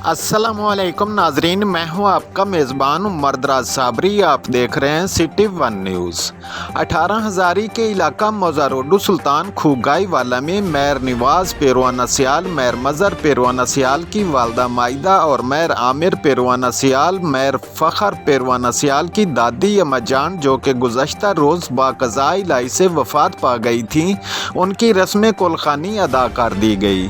अस्सलामुअलैकुम नाजरीन, मैं हूं आपका मेज़बान मर्दराज साबरी। आप देख रहे हैं सिटी वन न्यूज़। 18 हज़ारी के इलाका मौज़ारोडू सुल्तान खूगाई वाला में मैर निवाज पेरवाना सियाल, मैर मज़र पेरवाना सियाल की वालदा माइदा और मैर आमिर पेरवाना सियाल, मैर फ़खर पेरवाना सियाल की दादी अम्माजान जो कि गुज़श्ता रोज़ बाक़ज़ा इलाही से वफ़ात पा गई थीं, उनकी रस्म कुलखानी अदा कर दी गई।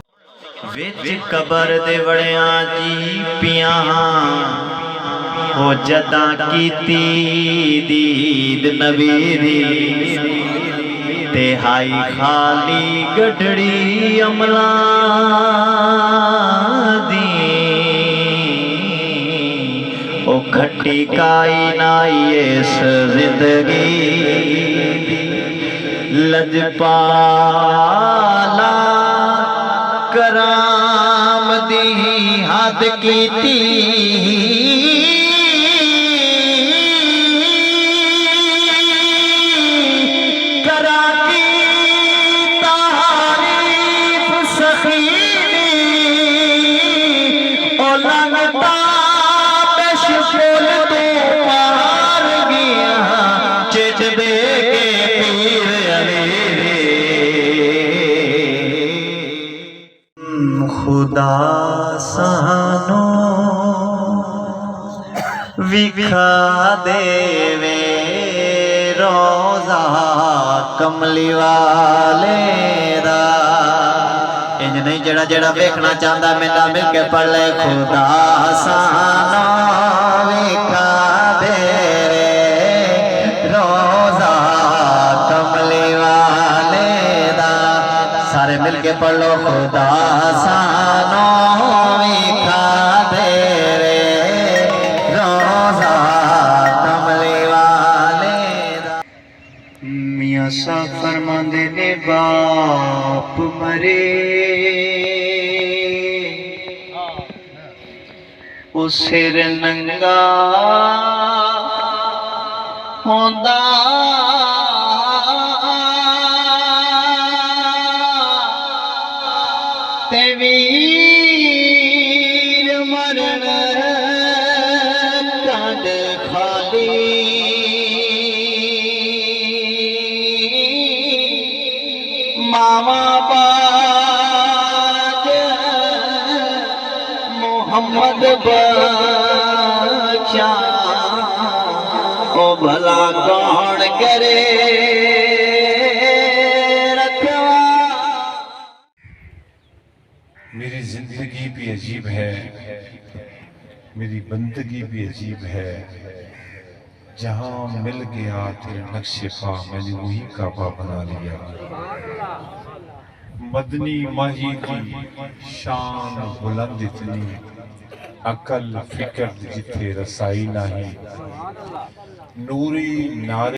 विच कबर दे वड़ियां जी पियां हो जदा कीती दीद नबी दी ते हाई खाली गढ़ड़ी अमला दी ओ खट्टी काई नाई इस जिंदगी लजपाला कराम दी हद कीती करा की तारीफ सखी ओ लगता बेशुल तो पार गया चिट दे के पीर अली खुदा सानो विखा देवे रोज़ा कमली वाले दा। इंज नहीं जड़ा जड़ा वेखना चाहता मेला मिल के पढ़ ले। खुदा सानो विखा देवे रोज़ा कमली वाले दा। सारे मिल के पढ़ लो। खुदा सानो विखा दे रे रोज़ा कमली वाले दा। मियां साहब फरमांदे ने बाप मरे ओ सिर नंगा होंदा ते वीर मरण कंड खाली मामा बाज मोहम्मद बख्शा ओ भला कौन करे मेरी ज़िंदगी भी अजीब है, मेरी बंदगी भी अजीब है। जहाँ मिल गया तेरे नक्शे पा मैंने वही काबा बना लिया। मदनी माही की शान बुलंद इतनी, अकल फिक्र जिथे रसाई नहीं। नूरी नारे